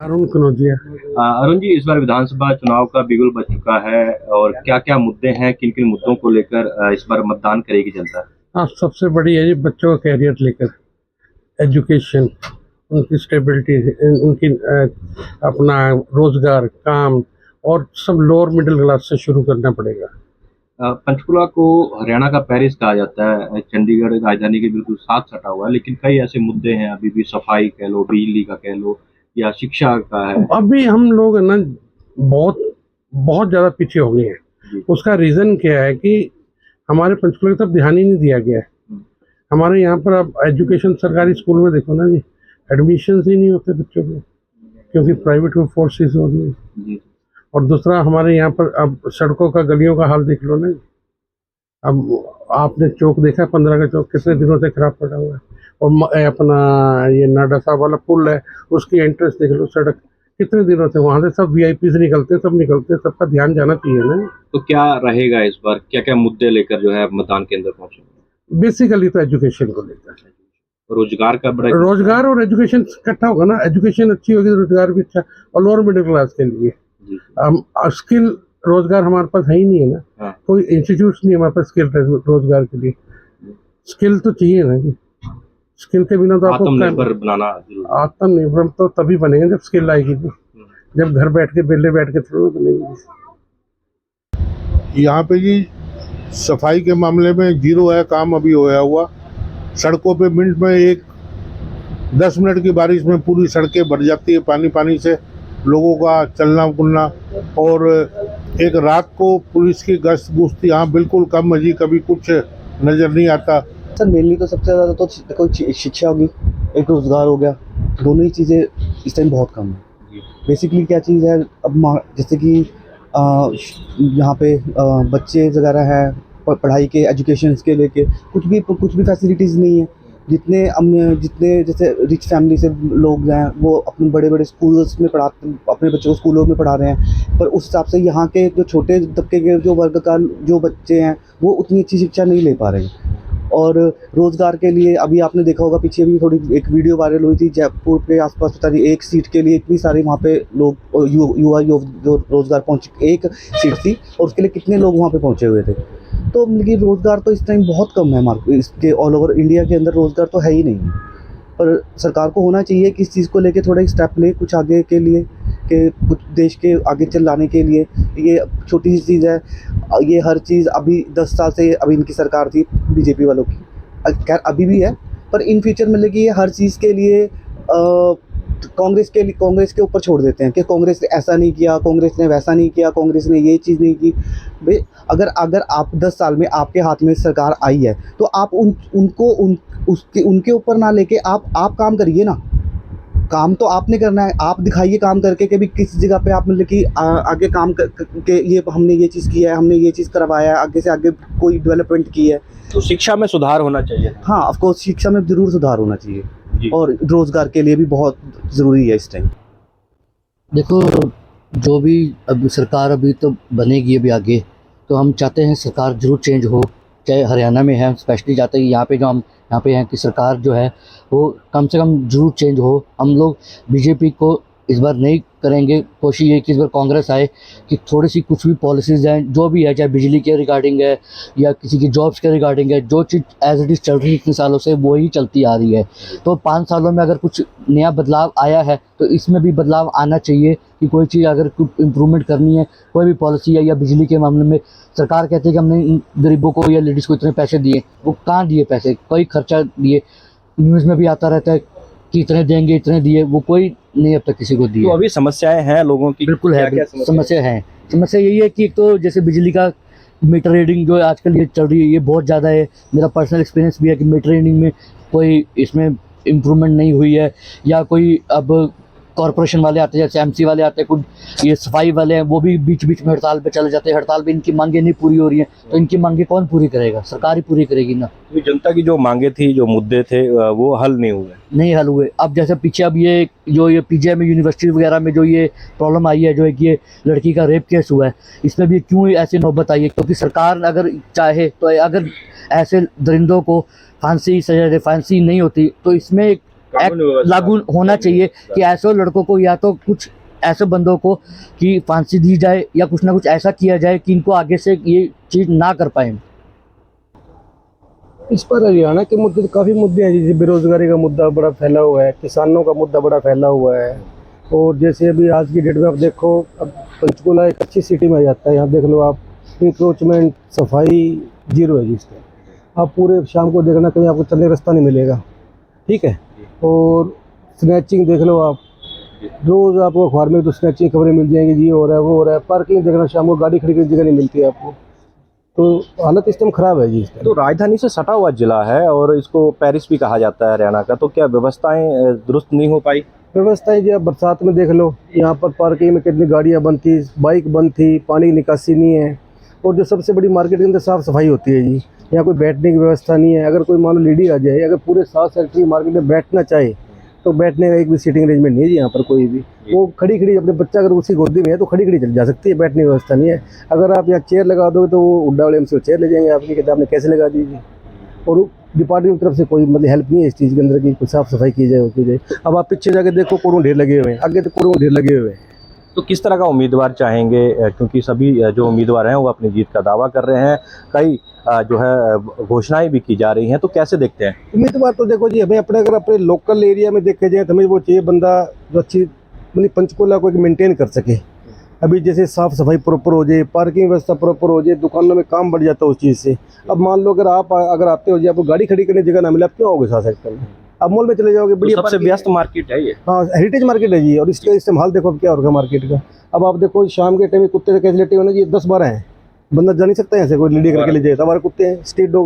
अरुण कनौजिया। अरुण जी, इस बार विधानसभा चुनाव का बिगुल बज चुका है और क्या क्या मुद्दे हैं, किन किन मुद्दों को लेकर इस बार मतदान करेगी जनता? हाँ, सबसे बड़ी है जी बच्चों का कैरियर लेकर, एजुकेशन, उनकी स्टेबिलिटी, उनकी अपना रोजगार, काम, और सब लोअर मिडिल क्लास से शुरू करना पड़ेगा। पंचकुला को हरियाणा का पेरिस कहा जाता है। चंडीगढ़ राजधानी के बिल्कुल साथ सटा हुआ है, लेकिन कई ऐसे मुद्दे हैं अभी भी, सफाई कह लो, बिजली का कह लो, या शिक्षा का है। अभी हम लोग है ना बहुत बहुत ज़्यादा पीछे हो गए हैं। उसका रीज़न क्या है कि हमारे पंचकुला की तरफ ध्यान ही नहीं दिया गया है। हमारे यहाँ पर अब एजुकेशन, सरकारी स्कूल में देखो ना जी, एडमिशन ही नहीं होते बच्चों के, क्योंकि प्राइवेट में फोर्सेस हो रही है। और दूसरा, हमारे यहाँ पर अब सड़कों का, गलियों का हाल देख लो ना। अब आपने चौक देखा, 15 का चौक कितने दिनों से खराब पड़ा हुआ है। और अपना ये नाडा साहब वाला पुल है, उसकी एंट्रेंस देख लो, सड़क कितने दिनों से, वहां से सब वीआईपी से निकलते हैं, सब निकलते हैं, सबका ध्यान जाना चाहिए ना। तो क्या रहेगा इस बार, क्या क्या मुद्दे लेकर जो है मतदान केंद्र पहुंचेंगे? बेसिकली तो एजुकेशन को लेकर, रोजगार का बड़ा रोजगार और एजुकेशन इकट्ठा होगा ना। एजुकेशन अच्छी होगी तो रोजगार भी अच्छा, और लोअर मिडिल क्लास के लिए स्किल रोजगार हमारे पास है ही नहीं है ना। हाँ। कोई इंस्टीट्यूट नहीं है हमारे पास स्किल रोजगार के लिए। स्किल तो चाहिए ना जी, स्किल के बिना तो आपको आत्मनिर्भर बनाना। आत्मनिर्भर तो तभी बनेंगे जब स्किल आएगी जी। जब घर बैठ के, बेले बैठ के थोड़ा बनेंगे। यहाँ पे जी सफाई के मामले में जीरो है काम अभी होया हुआ। सड़कों पे मिनट में 10 मिनट की बारिश में पूरी सड़कें भर जाती है पानी पानी से, लोगों का चलना बुलना। और एक रात को पुलिस की गश्त गुश्त यहाँ बिल्कुल कम है जी, कभी कुछ नज़र नहीं आता। सर मेनली तो सबसे ज़्यादा तो देखो शिक्षा होगी, एक रोज़गार हो गया, दोनों ही चीज़ें इस टाइम बहुत कम है। बेसिकली क्या चीज़ है, अब जैसे कि यहाँ पे बच्चे वगैरह हैं, पढ़ाई के, एजुकेशन के लेके कुछ भी फैसिलिटीज़ नहीं है। जितने जैसे रिच फैमिली से लोग हैं वो अपने बड़े बड़े स्कूल्स में पढ़ाते, अपने बच्चों को स्कूलों में पढ़ा रहे हैं, पर उस हिसाब से यहाँ के जो छोटे तबके के जो वर्ग का जो बच्चे हैं वो उतनी अच्छी शिक्षा नहीं ले पा रहे हैं। और रोज़गार के लिए अभी आपने देखा होगा, पीछे भी थोड़ी एक वीडियो वायरल हुई थी, जयपुर के आसपास पता नहीं एक सीट के लिए इतनी सारी वहाँ पे लोग युवा जो रोज़गार पहुँचे, एक सीट थी और उसके लिए कितने लोग वहाँ पे पहुँचे हुए थे। तो मतलब रोज़गार तो इस टाइम बहुत कम है इसके ऑल ओवर इंडिया के अंदर रोज़गार तो है ही नहीं। पर सरकार को होना चाहिए कि इस चीज़ को लेके थोड़ा स्टेप ले कुछ आगे के लिए, कि कुछ देश के आगे चलाने के लिए। ये छोटी सी चीज़ है, ये हर चीज़ अभी 10 साल से अभी इनकी सरकार थी बीजेपी वालों की, खैर अभी भी है, पर इन फ्यूचर मतलब कि ये हर चीज़ के लिए कांग्रेस के ऊपर छोड़ देते हैं कि कांग्रेस ने ऐसा नहीं किया, कांग्रेस ने वैसा नहीं किया, कांग्रेस ने ये चीज़ नहीं की। भाई अगर आप 10 साल में आपके हाथ में सरकार आई है तो आप उनके ऊपर ना लेके आप काम करिए ना। काम तो आपने करना है, आप दिखाइए काम करके कि भी किस जगह पे आप मतलब कि आगे काम के ये हमने ये चीज़ किया है, हमने ये चीज़ करवाया है, आगे से आगे कोई डेवलपमेंट की है। तो शिक्षा में सुधार होना चाहिए। हाँ, ऑफ कोर्स शिक्षा में ज़रूर सुधार होना चाहिए और रोज़गार के लिए भी बहुत ज़रूरी है इस टाइम। देखो, जो भी अब सरकार अभी तो बनेगी अभी आगे, तो हम चाहते हैं सरकार ज़रूर चेंज हो। चाहे हरियाणा में है, स्पेशली चाहते हैं यहाँ पे जो हम यहाँ पे हैं कि सरकार जो है वो कम से कम ज़रूर चेंज हो। हम लोग बीजेपी को इस बार नहीं करेंगे, कोशिश ये कि इस बार कांग्रेस आए, कि थोड़ी सी कुछ भी पॉलिसीज़ हैं जो भी है, चाहे बिजली के रिगार्डिंग है या किसी की जॉब्स के रिगार्डिंग है, जो चीज़ एज इट इज़ चल रही है इतने सालों से वो ही चलती आ रही है। तो 5 सालों में अगर कुछ नया बदलाव आया है तो इसमें भी बदलाव आना चाहिए, कि कोई चीज़ अगर कुछ इम्प्रूवमेंट करनी है, कोई भी पॉलिसी है, या बिजली के मामले में सरकार कहती है कि हमने इन गरीबों को या लेडीज़ को इतने पैसे दिए, वो कहाँ दिए पैसे, कोई खर्चा दिए, न्यूज़ में भी आता रहता है कि इतने देंगे, इतने दिए, वो कोई नहीं अब तक किसी को दिए। तो अभी समस्याएं हैं लोगों की? बिल्कुल है, समस्या है। समस्या यही है कि एक तो जैसे बिजली का मीटर रीडिंग जो आजकल ये चल रही है ये बहुत ज़्यादा है। मेरा पर्सनल एक्सपीरियंस भी है कि मीटर रीडिंग में कोई इसमें इम्प्रूवमेंट नहीं हुई है, या कोई अब कॉरपोरेशन वाले आते हैं, जैसे एमसी वाले आते हैं, कुछ ये सफाई वाले हैं, वो भी बीच बीच में हड़ताल पे चले जाते हैं। हड़ताल पे इनकी मांगें नहीं पूरी हो रही हैं, तो इनकी मांगें कौन पूरी करेगा? सरकार ही पूरी करेगी ना। तो जनता की जो मांगे थी, जो मुद्दे थे, वो हल नहीं हल हुए। अब जैसे पीछे अब ये जो ये पीजीआई में, यूनिवर्सिटी वगैरह में जो ये प्रॉब्लम आई है, जो एक ये लड़की का रेप केस हुआ है, इसमें भी क्यों ऐसी नौबत आई है? क्योंकि सरकार अगर चाहे तो अगर ऐसे दरिंदों को फांसी सजा दे, फांसी नहीं होती तो इसमें कानूनी व्यवस्था लागू होना चाहिए कि ऐसे लड़कों को या तो कुछ ऐसे बंदों को कि फांसी दी जाए या कुछ ना कुछ ऐसा किया जाए कि इनको आगे से ये चीज़ ना कर पाए। इस पर हरियाणा के मुद्दे तो काफ़ी मुद्दे हैं, जैसे बेरोजगारी का मुद्दा बड़ा फैला हुआ है, किसानों का मुद्दा बड़ा फैला हुआ है। और जैसे अभी आज की डेट में आप देखो, अब पंचकुला एक अच्छी सिटी में आ जाता है, यहाँ देख लो आप, इंक्रोचमेंट सफाई जीरो है जिसका। आप पूरे शाम को देखना कहीं आपको चलने का रास्ता नहीं मिलेगा, ठीक है। और स्नैचिंग देख लो आप, रोज़ आपको अखबार में तो स्नैचिंग खबरें मिल जाएंगी, ये हो रहा है वो हो रहा है। पार्किंग देखना, शाम को गाड़ी खड़ी करने की जगह नहीं मिलती है आपको, तो हालत इस टाइम ख़राब है जी इस टाइम। तो राजधानी से सटा हुआ जिला है और इसको पेरिस भी कहा जाता है हरियाणा का, तो क्या व्यवस्थाएं दुरुस्त नहीं हो पाई? व्यवस्थाएं जी आप बरसात में देख लो, यहाँ पर पार्किंग में कितनी गाड़ियाँ बंद थी, बाइक बंद थी, पानी की निकासी नहीं है। और जो सबसे बड़ी मार्केट के अंदर साफ़ सफाई होती है जी, यहाँ कोई बैठने की व्यवस्था नहीं है। अगर कोई मान लो लेडी आ जाए, अगर पूरे 7 सेक्टर की मार्केट में बैठना चाहे तो बैठने का एक भी सीटिंग अरेंजमेंट नहीं है जी यहाँ पर कोई भी। वो खड़ी खड़ी, अपने बच्चा अगर उसी गोदी में है तो खड़ी खड़ी चल जा सकती है, बैठने की व्यवस्था नहीं है। अगर आप यहाँ चेयर लगा दोगे तो वो उड्डा वाले हमसे चेयर ले जाएंगे आपकी, कहते आपने कैसे लगा दीजिए। और डिपार्टमेंट की तरफ से कोई मतलब हेल्प नहीं है इस चीज़ के अंदर की कुछ साफ़ सफाई की जाए, की जाए। अब आप पीछे जाके देखो, कोड़ों ढेर लगे हुए हैं, आगे तो कोड़ों ढेर लगे हुए हैं। तो किस तरह का उम्मीदवार चाहेंगे, क्योंकि सभी जो उम्मीदवार हैं वो अपनी जीत का दावा कर रहे हैं, कई जो है घोषणाएं भी की जा रही हैं, तो कैसे देखते हैं? उम्मीदवार तो देखो जी, हमें अपने अगर अपने लोकल एरिया में देखे जाए तो हमें वो चाहिए बंदा जो अच्छी मतलब पंचकुला को मेंटेन कर सके। अभी जैसे साफ़ सफाई प्रॉपर हो जाए, पार्किंग व्यवस्था प्रॉपर हो जाए, दुकानों में काम बढ़ जाता है उस चीज़ से। अब मान लो अगर आप अगर आते हो जी, आपको गाड़ी खड़ी करने की जगह ना मिले, आप क्यों आओगे 7 सेक्टर में? आप मॉल में चले जाओगे, तो बढ़िया सबसे व्यस्त मार्केट है ये। हाँ, हेरिटेज मार्केट है जी। और इसका इस्तेमाल देखो अब क्या हो रहा है मार्केट का। अब आप देखो शाम के टाइम में कुत्ते कैसे लेटे हुए ना जी, 10-12 हैं, बंदा जा नहीं सकता है ऐसे, कोई लेडी करके ले जाए, हमारे कुत्ते हैं स्ट्रीट डॉग।